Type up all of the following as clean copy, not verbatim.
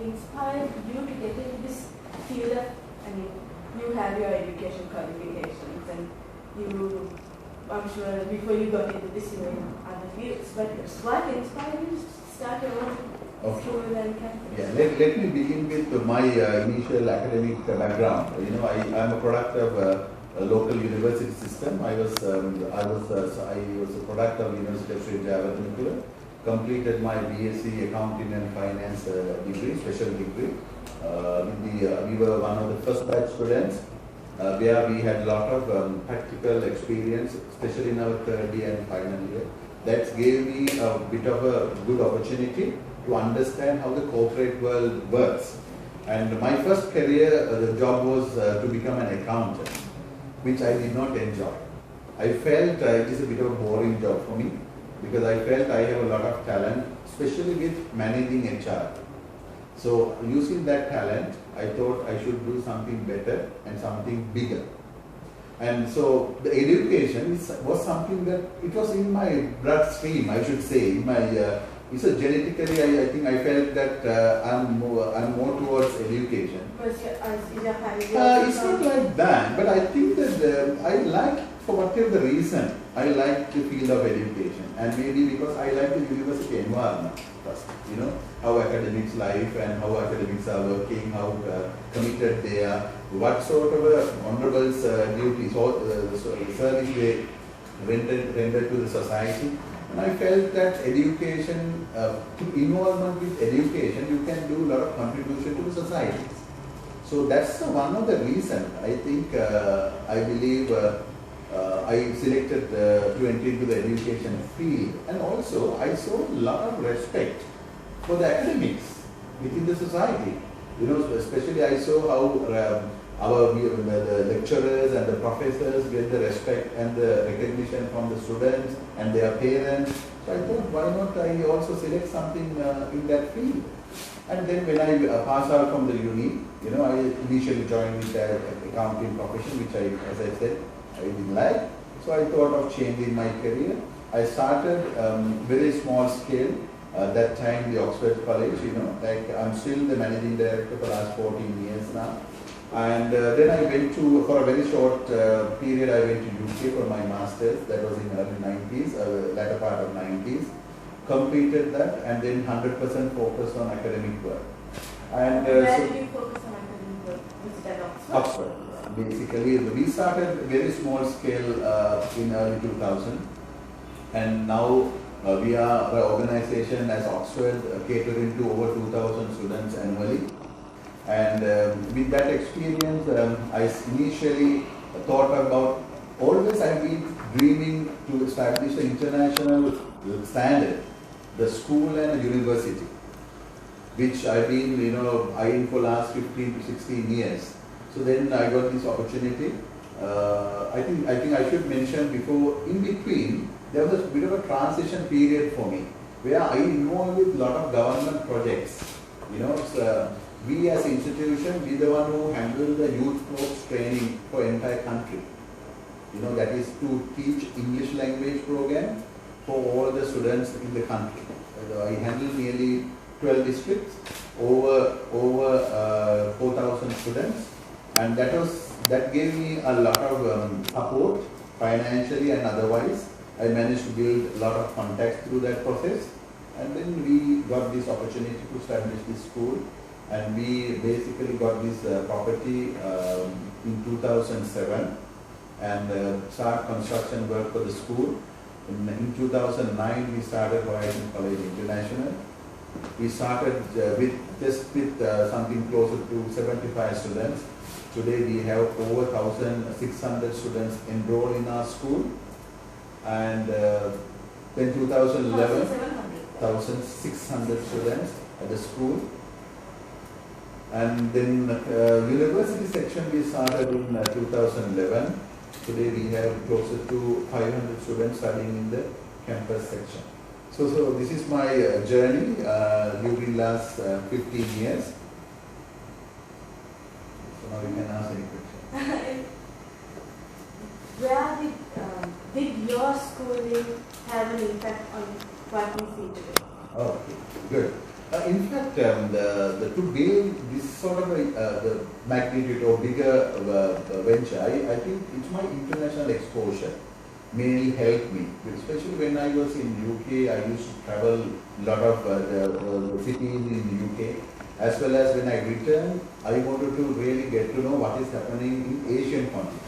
inspired you to get into this field of, I mean, you have your education qualifications and you, I'm sure before you got into this you were in other fields, but what inspired you to start your own school and campus? Yeah, let me begin with my initial academic background. You know, I'm a product of a local university system. I was a product of University of Sri Lanka. Completed my BSc Accounting and Finance degree, special degree. We were one of the first batch students where we had a lot of practical experience, especially in our third year and final year. That gave me a bit of a good opportunity to understand how the corporate world works. And my first career, the job was to become an accountant, which I did not enjoy. I felt it is a bit of a boring job for me because I felt I have a lot of talent, especially with managing HR. So using that talent, I thought I should do something better and something bigger. And so the education was something that it was in my bloodstream, I should say. In my, so genetically, I think I felt that I'm more towards education. It's not like that, but I think that I like, for whatever the reason, I like the field of education, and maybe because I like the university environment first, you know, how academics life and how academics are working, how committed they are, what sort of honorable duties or service they render to the society. And I felt that education, involvement with education, you can do a lot of contribution to the society. So that's one of the reasons I think I believe I selected to enter into the education field, and also I saw a lot of respect for the academics within the society. You know, especially I saw how the lecturers and the professors get the respect and the recognition from the students and their parents. So I thought, why not I also select something in that field? And then when I passed out from the uni, you know, I initially joined with the accounting profession, which as I said, I didn't like. So I thought of changing my career. I started very small scale. That time the Oxford College, you know, like I'm still the managing director for the last 14 years now. And then I went to, for a very short period, I went to UK for my master's. That was in early 90s, latter part of 90s. Completed that, and then 100% focused on academic work. And where did you focus on academic work instead of Oxford? Basically, we started very small scale in early 2000, and now we are an organization as Oxford catering to over 2,000 students annually. And with that experience, I initially thought about, always I've been dreaming to establish an international standard, the school and university, which I've been, you know, eyeing for last 15 to 16 years. So then I got this opportunity. I think I should mention before, in between, there was a bit of a transition period for me, where I involved with a lot of government projects. You know, so we as an institution, we the one who handle the youth sports training for entire country. You know, that is to teach English language program for all the students in the country. I handled nearly 12 districts, over 4,000 students, and that gave me a lot of support financially and otherwise. I managed to build a lot of contacts through that process, and then we got this opportunity to establish this school, and we basically got this property in 2007 and start construction work for the school. In 2009 we started Horizon College International. We started with something closer to 75 students. Today we have over 1,600 students enrolled in our school, and then 2011, 1,600 students at the school. And then university section we started in 2011. Today we have closer to 500 students studying in the campus section. So this is my journey during last 15 years. So now you can ask any question. Where did your schooling have an impact on what you see today? Okay, good. In fact, to build this sort of the magnitude or bigger venture, I think it's my international exposure mainly helped me. Especially when I was in UK, I used to travel a lot of the cities in UK. As well as when I returned, I wanted to really get to know what is happening in Asian continent.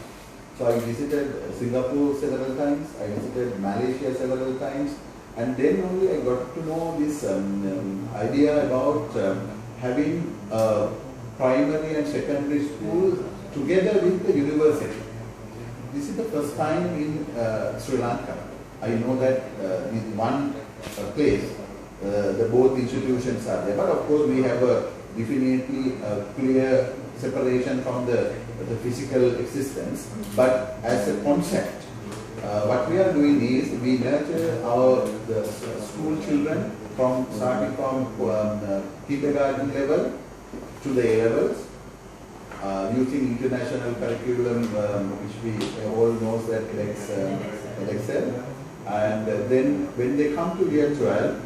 So I visited Singapore several times, I visited Malaysia several times, and then only I got to know this idea about having primary and secondary school together with the university. This is the first time in Sri Lanka. I know that in one place, both institutions are there, but of course we have a definitely clear separation from the physical existence. But as a concept, what we are doing is we nurture the school children from starting from kindergarten level to the A levels, using international curriculum, which we all know that Excel, and then when they come to year 12,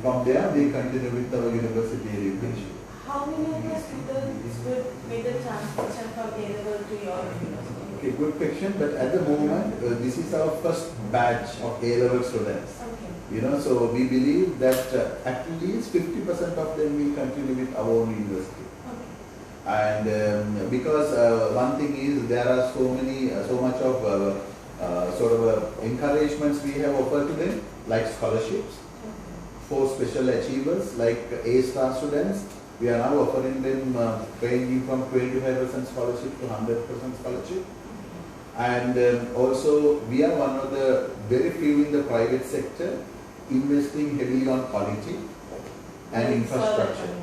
from there they continue with our university education. How many of your students would make the transition from A level to your university? Okay, good question. But at the moment, this is our first batch of A level students. Okay. So we believe that at least 50% of them will continue with our own university. And because one thing is there are so much of sort of encouragements we have offered to them, like scholarships for special achievers, like A-star students. We are now offering them ranging from 25% scholarship to 100% scholarship. And also we are one of the very few in the private sector investing heavily on quality and infrastructure.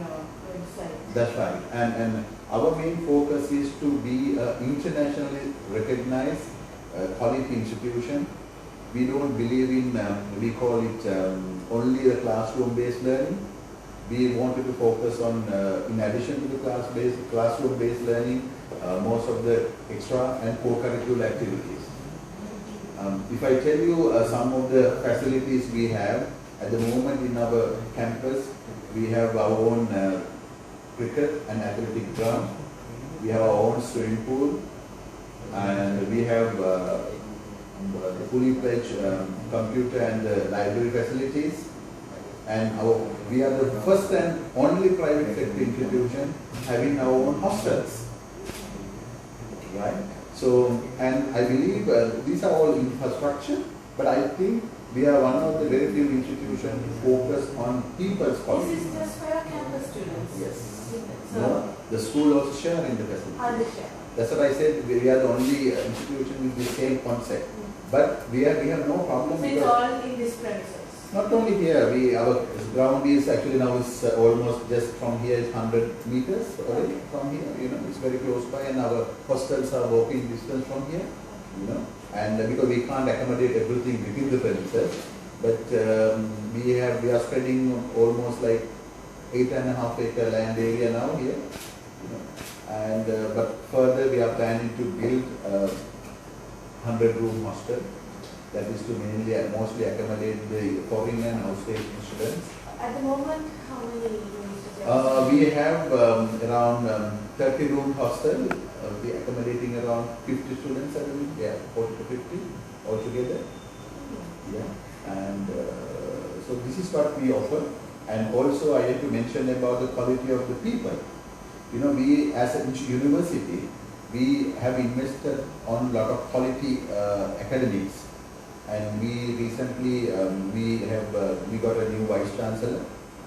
That's right. And our main focus is to be an internationally recognized quality institution. We don't believe in, we call it only the classroom-based learning. We wanted to focus on, in addition to the classroom-based learning, most of the extra and co-curricular activities. If I tell you some of the facilities we have at the moment in our campus, we have our own cricket and athletic ground. We have our own swimming pool, and we have fully fledged computer and library facilities. And we are the first and only private sector institution having our own hostels. Right? So, and I believe these are all infrastructure, but I think we are one of the very few institutions focused on people's quality. This is just for your campus students? Yes. So No, the school also share in the facility. They share. That's what I said, we are the only institution with the same concept. But we have no problem. So it's all in this premises? Not only here, our ground is actually now is almost just from here is 100 meters away from here, it's very close by, and our hostels are walking distance from here, and because we can't accommodate everything within the premises, but we are spreading almost like 8.5 acre land area now here, and but further we are planning to build a 100-room hostel. That is to mostly accommodate the foreign and outstation students. At the moment, how many rooms? We have around 30-room hostel. We are accommodating around 50 students at the moment. Yeah, 40 to 50 altogether. Yeah, and so this is what we offer. And also I have to mention about the quality of the people. We as a university, we have invested on a lot of quality academics. And we recently, we got a new Vice Chancellor.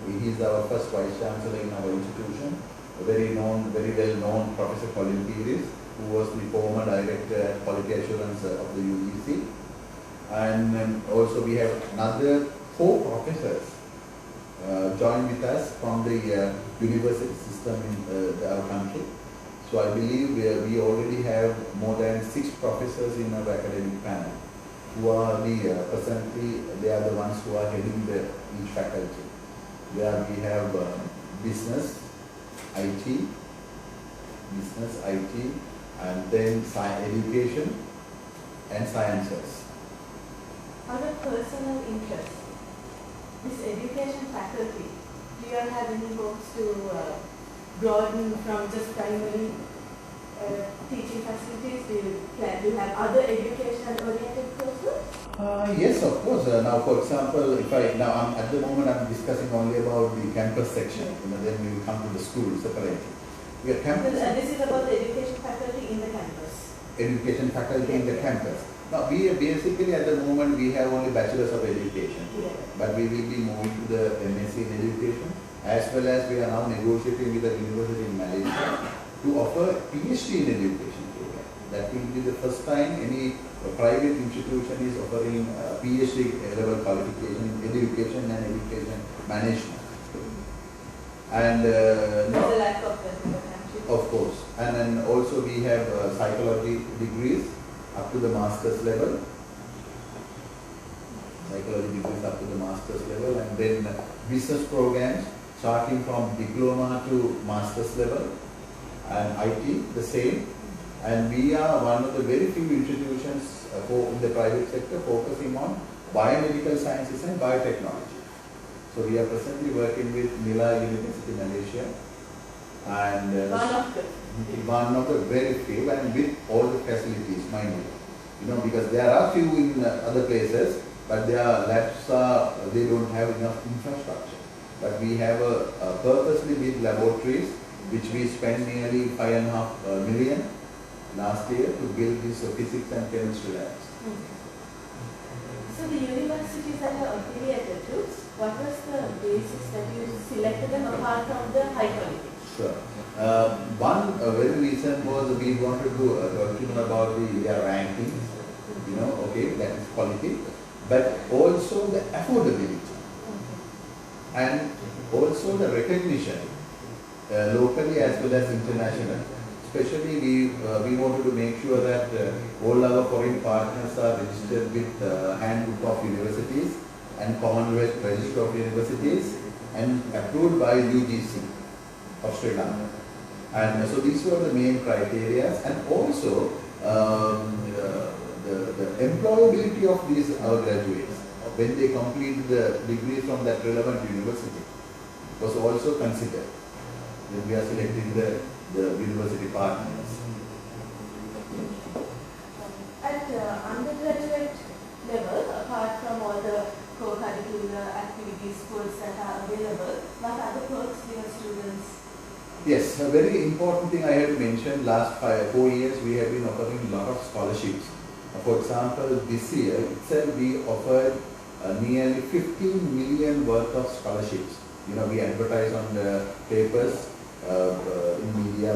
He is our first Vice Chancellor in our institution, a very well known Professor Colin Pires, who was the former Director at Quality Assurance of the UGC. And also we have another 4 professors joined with us from the university system in our country. So I believe we already have more than 6 professors in our academic panel, who are presently, they are the ones who are heading each faculty. Where we have business, IT, and then education and sciences. Out of personal interest, this education faculty, do you have any hopes to broaden from just primary teaching facilities? Do you plan to have other education-oriented courses? Yes, of course. Now, for example, I'm at the moment I'm discussing only about the campus section. Then we will come to the school separately. We are campus. This is about the education faculty in the campus. Education faculty in the campus. Now, we basically at the moment we have only bachelors of education, but we will be moving to the MSc in education, as well as we are now negotiating with the university in Malaysia to offer PhD in education program. That will be the first time any private institution is offering PhD level qualification in education and education management. And there's a lack of that in the country. Of course. And then also we have psychology degrees up to the master's level. Psychology degrees up to the master's level, and then business programs starting from diploma to master's level, and IT the same. And we are one of the very few institutions in the private sector focusing on biomedical sciences and biotechnology. So we are presently working with Nila University, Malaysia, and one of the very few, and with all the facilities, mind you. Because there are few in other places, but their labs they don't have enough infrastructure. But we have a purposely built laboratories, which we spent nearly 5.5 million last year to build these physics and chemistry labs. So the universities that are affiliated to, what was the basis that you selected them apart from the high quality? Sure. One very reason was we wanted to know about their rankings, that is quality, but also the affordability and also the recognition locally as well as internationally. Especially we wanted to make sure that all our foreign partners are registered with Handbook of Universities and Commonwealth Register of Universities and approved by UGC of Sri Lanka. And so these were the main criteria, and also the employability of these our graduates when they complete the degree from that relevant university was also considered when we are selecting the university partners. At undergraduate level, apart from all the co-curricular activities, courses that are available, what other perks do your students? Yes, a very important thing I had to mention, last 4 years we have been offering a lot of scholarships. For example, this year itself we offered nearly 15 million worth of scholarships. We advertised on the papers in media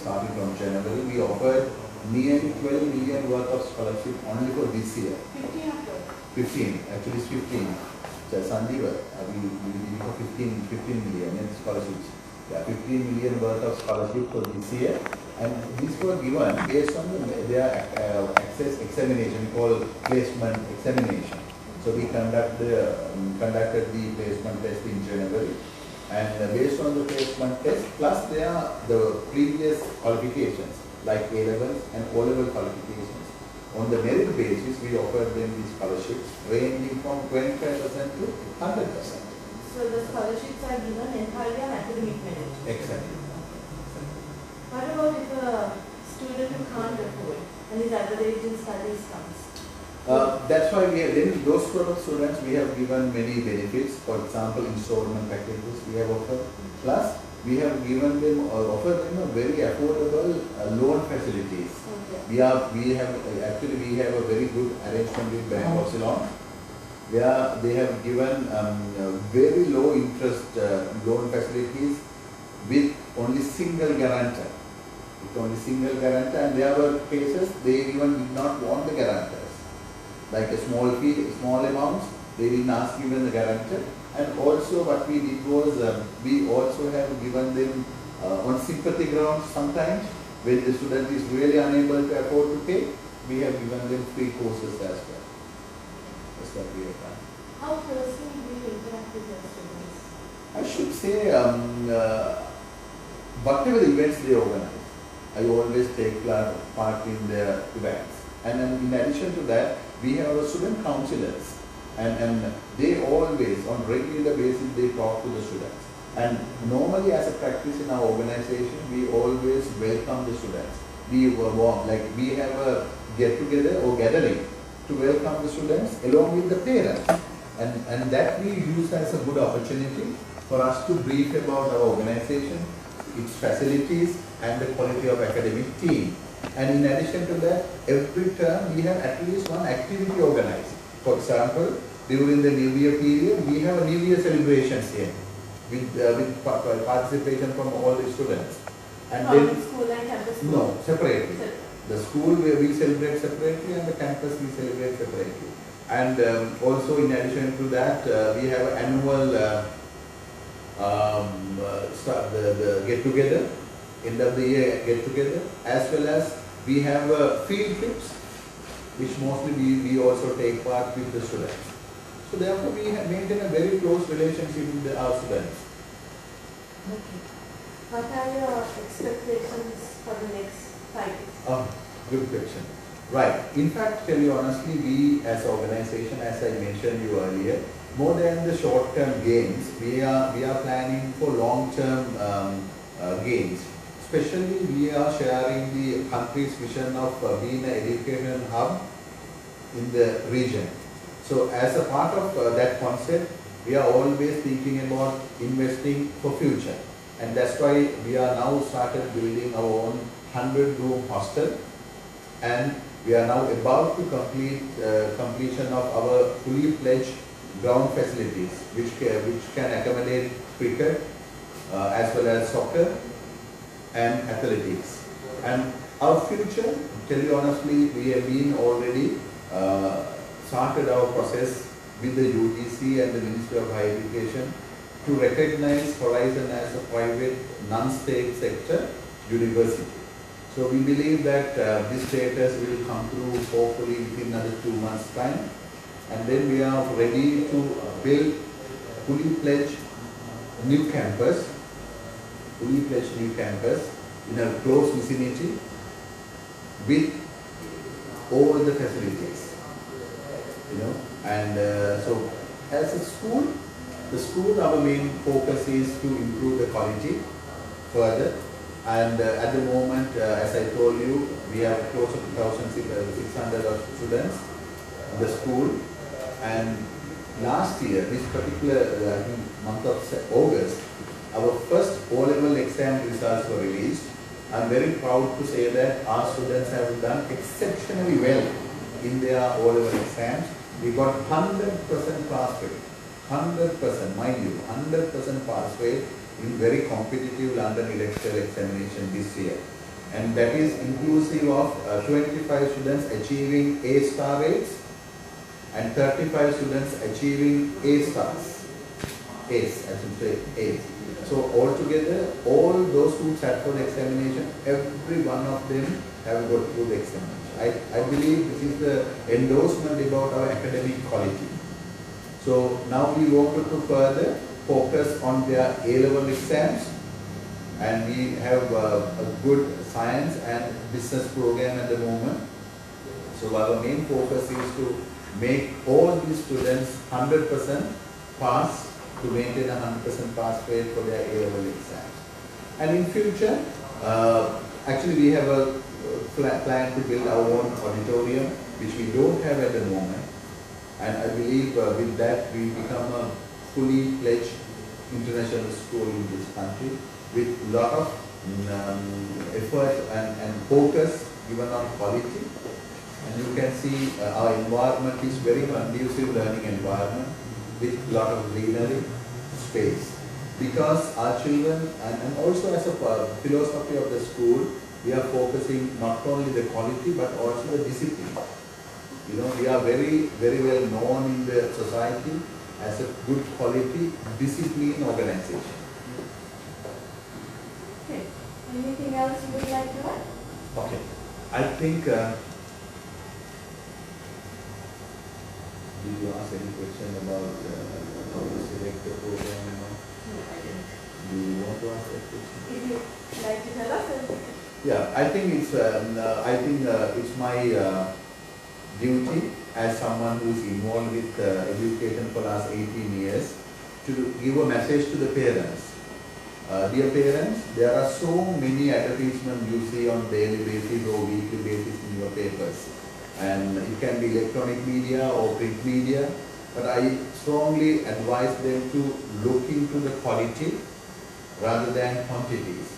starting from January. We offered nearly 12 million worth of scholarship only for this year. 15, actually it's 15. So Sandeep, we for 15 million scholarships. Yeah, 15 million worth of scholarship for this year, and these were given based on their access examination called placement examination. So we conducted the placement test in January, and based on the placement test plus the previous qualifications like A-levels and O-level qualifications, on the merit basis we offered them these scholarships ranging from 25% to 100%. So the scholarships are given entirely on academic merit? Exactly. What about if a student who can't afford and his average in studies comes? That's why we have, then those sort of students we have given many benefits. For example, installment packages we have offered. Plus, we have given them, offered them a very affordable loan facilities. Okay. We have a very good arrangement with Bank of Ceylon. They have given very low interest loan facilities with only single guarantor. And there were cases they even did not want the guarantors. Like a small fee, small amounts, they didn't ask even the guarantor. And also what we did was, we also have given them on sympathy grounds sometimes, when the student is really unable to afford to pay, we have given them free courses as well. That's what we have done. How closely do you interact with your students? I should say, whatever the events they organize, I always take part in their events. And then in addition to that, we have our student counselors and they always, on regular basis, they talk to the students. And normally as a practice in our organization, we always welcome the students. We warm, like we have a get together or gathering to welcome the students along with the parents. And that we use as a good opportunity for us to brief about our organization, its facilities and the quality of academic team. And in addition to that, every term we have at least one activity organized. For example, during the New Year period, we have a New Year celebrations here with participation from all the students. And from then school and campus? No, separately. The school we celebrate separately and the campus we celebrate separately. And also in addition to that, we have annual the get-together, end of the year get-together, as well as we have field trips, which mostly we also take part with the students. So therefore we have maintained a very close relationship with our students. Okay. What are your expectations for the next 5 years? Good question. Right. In fact, tell you honestly, we as an organization, as I mentioned you earlier, more than the short-term gains, we are planning for long-term gains. Especially, we are sharing the country's vision of being an education hub in the region. So, as a part of that concept, we are always thinking about investing for future, and that's why we are now started building our own 100-room hostel, and we are now about to complete completion of our fully fledged ground facilities, which can accommodate cricket as well as soccer and athletics. And our future, tell you honestly, we have been already started our process with the UGC and the Ministry of Higher Education to recognize Horizon as a private non-state sector university. So we believe that this status will come through hopefully within another 2 months' time, and then we are ready to build fully fledged new campus in a close vicinity with all the facilities, and so as a school, our main focus is to improve the quality further. And at the moment, as I told you, we have close to 2,600 of students in the school. And last year, this particular month of August, our first O-level exam results were released. I'm very proud to say that our students have done exceptionally well in their O-level exams. We got 100% pass rate, 100%, mind you, 100% pass rate in very competitive London electoral examination this year. And that is inclusive of 25 students achieving A-star rates and 35 students achieving A-stars. A's, I should say A's. So altogether, all those who sat for the examination, every one of them have got through the examination. I believe this is the endorsement about our academic quality. So now we want to further focus on their A-level exams, and we have a good science and business program at the moment. So our main focus is to make all these students 100% pass, to maintain a 100% pass rate for their A-level exams. And in future, actually we have a plan to build our own auditorium, which we don't have at the moment. And I believe with that we become a fully fledged international school in this country with a lot of effort and focus given on quality. And you can see our environment is very conducive learning environment with a lot of greenery space. Because our children, and also as a philosophy of the school, we are focusing not only the quality but also the discipline. We are very, very well known in the society as a good quality, discipline organization. Okay. Anything else you would like to add? Okay. I think, did you ask any question about how to select the program? No, I didn't. Do you want to ask that question? If you'd like to tell us, Yeah, I think it's my duty as someone who is involved with education for the last 18 years to give a message to the parents. Dear parents, there are so many advertisements you see on daily basis or weekly basis in your papers. And it can be electronic media or print media, but I strongly advise them to look into the quality rather than quantities.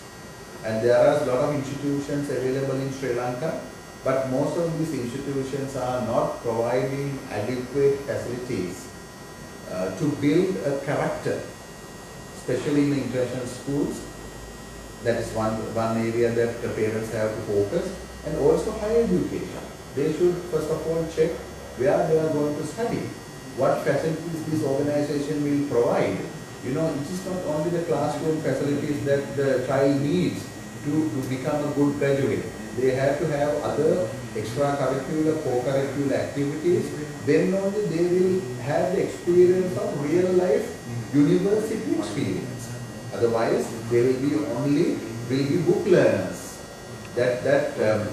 And there are a lot of institutions available in Sri Lanka, but most of these institutions are not providing adequate facilities to build a character, especially in the international schools. That is one area that the parents have to focus, and also higher education. They should first of all check where they are going to study, what facilities this organization will provide. You know, it is not only the classroom facilities that the child needs to become a good graduate. They have to have other extracurricular, co-curricular activities. Then only they will have the experience of real life university experience. Otherwise, they will be book learners. That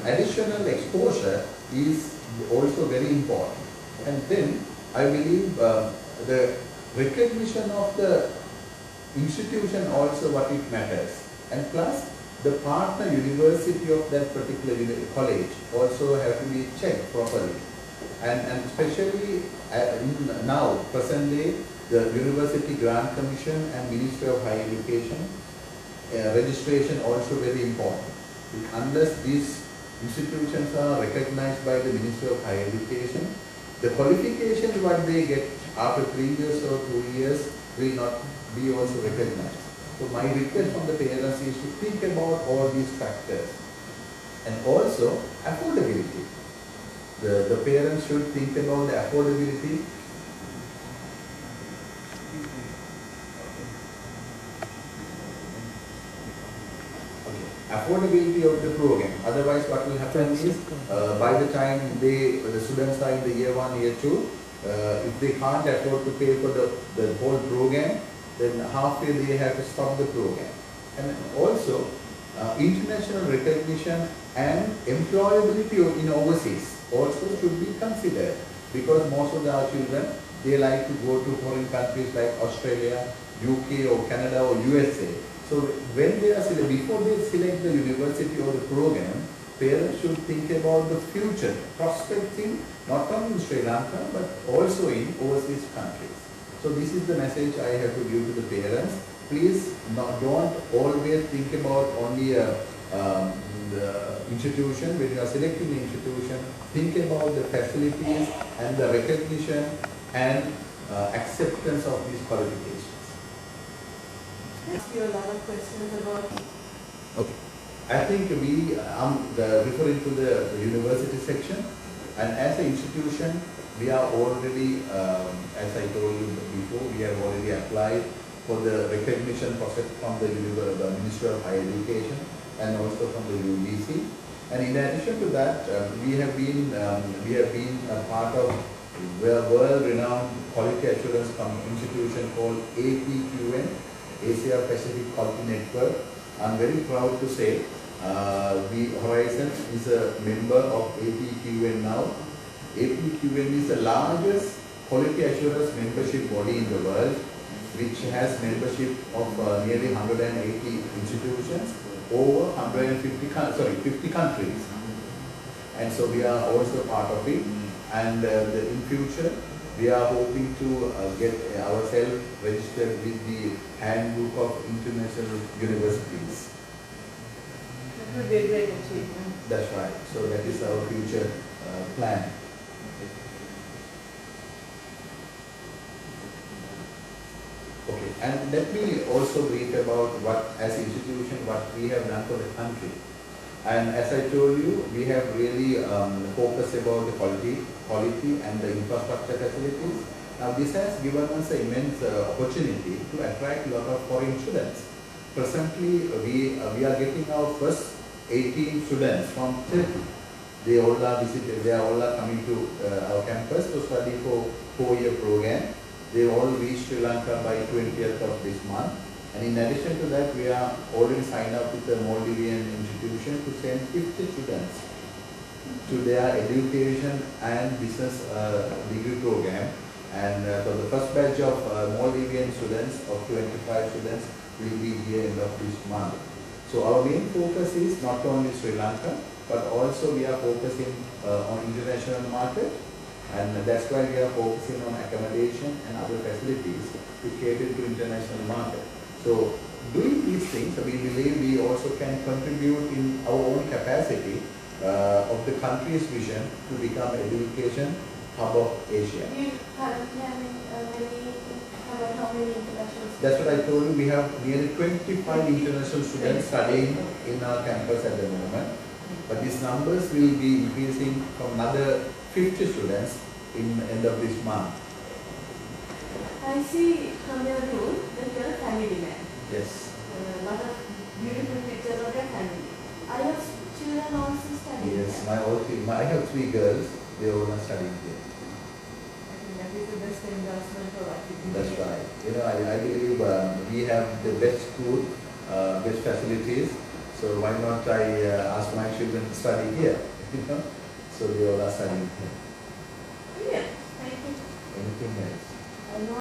additional exposure is also very important. And then I believe the recognition of the institution also what it matters. And plus the partner university of that particular college also have to be checked properly. And especially now, present day, the University Grant Commission and Ministry of Higher Education, registration also very important. Unless these institutions are recognized by the Ministry of Higher Education, the qualifications what they get after 3 years or 2 years will not be also recognized. So my request from the parents is to think about all these factors. And also affordability. The parents should think about the affordability. Affordability of the program. Otherwise, what will happen is, by the time the students are in the year 1, year 2, if they can't afford to pay for the whole program, then halfway they have to stop the program. And also, international recognition and employability in overseas also should be considered, because most of our children, they like to go to foreign countries like Australia, UK or Canada or USA. So when they are before they select the university or the program, parents should think about the future, prospecting not only in Sri Lanka but also in overseas countries. So this is the message I have to give to the parents. Please don't always think about only the institution. When you are selecting the institution, think about the facilities and the recognition and acceptance of these qualifications. Ask you a lot of questions about. Okay. I think we referring to the university section, and as an institution, we are already, as I told you before, we have already applied for the recognition process from the Ministry of Higher Education and also from the UBC. And in addition to that, we have been a part of a world-renowned quality assurance institution called APQN, Asia Pacific Quality Network. I'm very proud to say Horizon is a member of APQN now. APQN is the largest quality assurance membership body in the world, which has membership of nearly 180 institutions, over 50 countries. And so we are also part of it. And in future, we are hoping to get ourselves registered with the Handbook of International Universities. That would be a great achievement. That's right. So that is our future plan. Okay, and let me also brief about what, as institution, what we have done for the country. And as I told you, we have really focused about the quality and the infrastructure facilities. Now this has given us an immense opportunity to attract a lot of foreign students. Presently, we are getting our first 18 students from Turkey. They all are coming to our campus to study for 4-year program. They all reached Sri Lanka by 20th of this month. And in addition to that, we are already signed up with the Maldivian institution to send 50 students to their education and business degree program. And for the first batch of Maldivian students, of 25 students, will be here end of this month. So our main focus is not only Sri Lanka, but also we are focusing on international market, and that's why we are focusing on accommodation and other facilities to cater to international market. So doing these things, we believe we also can contribute in our own capacity of the country's vision to become education hub of Asia. Do you currently have how many international students? That's what I told you. We have nearly 25 international students studying in our campus at the moment. But these numbers will be increasing from another 50 students in the end of this month. I see from your room that you are a family man. Yes. A lot of beautiful pictures of your family. Are your children also studying? Yes, I have 3 girls. They all are studying here. I think that is the best endorsement for what you do. That's right. You know, I believe we have the best school, best facilities. So why not I ask my children to study here? You know, so they all are studying here. Yeah, thank you. Anything else?